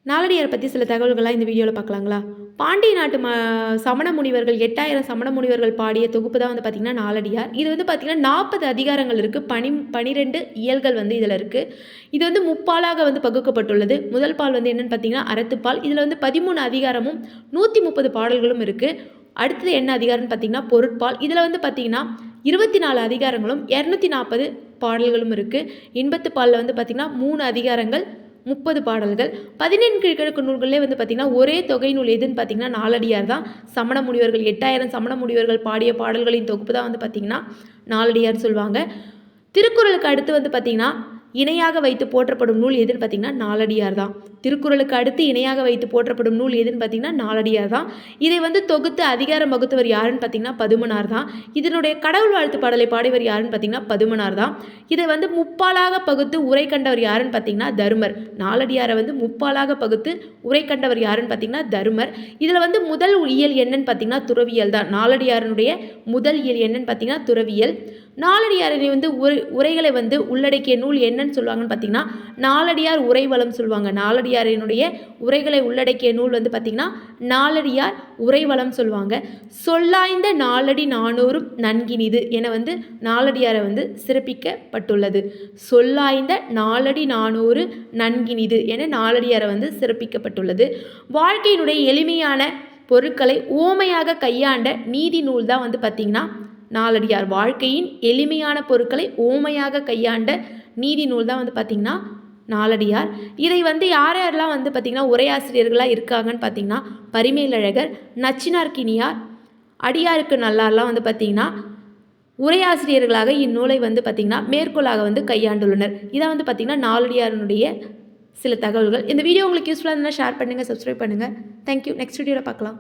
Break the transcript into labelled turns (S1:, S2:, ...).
S1: நாலடியார் பற்றி சில தகவல்கள்லாம் இந்த வீடியோவில் பார்க்கலாங்களா? பாண்டிய நாட்டு சமண முனிவர்கள் 8000 சமண முனிவர்கள் பாடிய தொகுப்பு தான் வந்து பார்த்திங்கன்னா நாலடியார். இது வந்து பார்த்திங்கன்னா 40 அதிகாரங்கள் இருக்குது. 12 இயல்கள் வந்து இதில் இருக்குது. இது வந்து முப்பாலாக வந்து பகுக்கப்பட்டுள்ளது. முதல் பால் வந்து என்னென்னு பார்த்திங்கன்னா அறத்துப்பால். இதில் வந்து 13 அதிகாரமும் 130 பாடல்களும் இருக்குது. அடுத்தது என்ன அதிகாரம்னு பார்த்திங்கன்னா பொருட்பால். இதில் வந்து பார்த்திங்கன்னா 24 அதிகாரங்களும் 240 பாடல்களும் இருக்குது. இன்பத்துப்பாலில் வந்து பார்த்திங்கன்னா 3 அதிகாரங்கள் 30 பாடல்கள். 14 கீழ்கிழக்கு நூல்களே வந்து பார்த்திங்கன்னா ஒரே தொகை நூல் எதுன்னு பார்த்திங்கன்னா நாலடியார் தான். சமண முனிவர்கள் 8000 சமண முனிவர்கள் பாடிய பாடல்களின் தொகுப்பு தான் வந்து பார்த்திங்கன்னா நாலடியார் சொல்லுவாங்க. திருக்குறளுக்கு அடுத்து வந்து பார்த்திங்கன்னா இணையாக வைத்து போற்றப்படும் நூல் எதுன்னு பார்த்திங்கன்னா நாலடியார் தான். திருக்குறளுக்கு அடுத்து இணையாக வைத்து போற்றப்படும் நூல் எதுன்னு பார்த்திங்கன்னா நாலடியார் தான். இதை வந்து தொகுத்து அதிகாரம் வகுத்தவர் யாருன்னு பார்த்திங்கன்னா பதுமனார் தான். இதனுடைய கடவுள் வாழ்த்து பாடலை பாடியவர் யாருன்னு பார்த்திங்கன்னா பதுமனார் தான். இதை வந்து முப்பாலாக பகுத்து உரை கண்டவர் யாருன்னு பார்த்திங்கன்னா தருமர். நாலடியாரை வந்து முப்பாலாக பகுத்து உரை கண்டவர் யாருன்னு பார்த்திங்கன்னா தருமர். இதில் வந்து முதல் இயல் என்னன்னு பார்த்திங்கன்னா துறவியல் தான். நாலடியாரனுடைய முதல் இயல் என்னன்னு பார்த்திங்கன்னா துறவியல். நாலடியாரை வந்து உரைகளை வந்து உள்ளடக்கிய நூல் என்னன்னு சொல்லுவாங்கன்னு பார்த்திங்கன்னா நாலடியார் உரைவளம் சொல்லுவாங்க. நாலடியாரினுடைய உரைகளை உள்ளடக்கிய நூல் வந்து பார்த்திங்கன்னா நாலடியார் உரைவளம் சொல்லுவாங்க. சொல்லாய்ந்த நாலடி நானூறும் நன்கினிது என வந்து நாலடியாரை வந்து சிறப்பிக்கப்பட்டுள்ளது. சொல்லாய்ந்த நாலடி நானூறு நன்கினிது என நாலடியாரை வந்து சிறப்பிக்கப்பட்டுள்ளது. வாழ்க்கையினுடைய எளிமையான பொருட்களை ஓமையாக கையாண்ட நீதி நூல் தான் வந்து பார்த்திங்கன்னா நாலடியார். வாழ்க்கையின் எளிமையான பொருட்களை ஓமையாக கையாண்ட நீதி நூல் தான் வந்து பார்த்திங்கன்னா நாலடியார். இதை வந்து யாரெல்லாம் வந்து பார்த்திங்கன்னா உரையாசிரியர்களாக இருக்காங்கன்னு பார்த்திங்கன்னா பரிமேலழகர், நச்சினார்க்கினியார், அடியாருக்கு நல்லார்லாம் வந்து பார்த்திங்கன்னா உரையாசிரியர்களாக இந்நூலை வந்து பார்த்திங்கன்னா மேற்கோளாக வந்து கையாண்டுள்ளனர். இதான் வந்து பார்த்திங்கன்னா நாலடியாரனுடைய சில தகவல்கள். இந்த வீடியோ உங்களுக்கு யூஸ்ஃபுல்லாக இருந்தால் ஷேர் பண்ணுங்கள், சப்ஸ்கிரைப் பண்ணுங்கள். தேங்க்யூ. நெக்ஸ்ட் வீடியோவில் பார்க்கலாம்.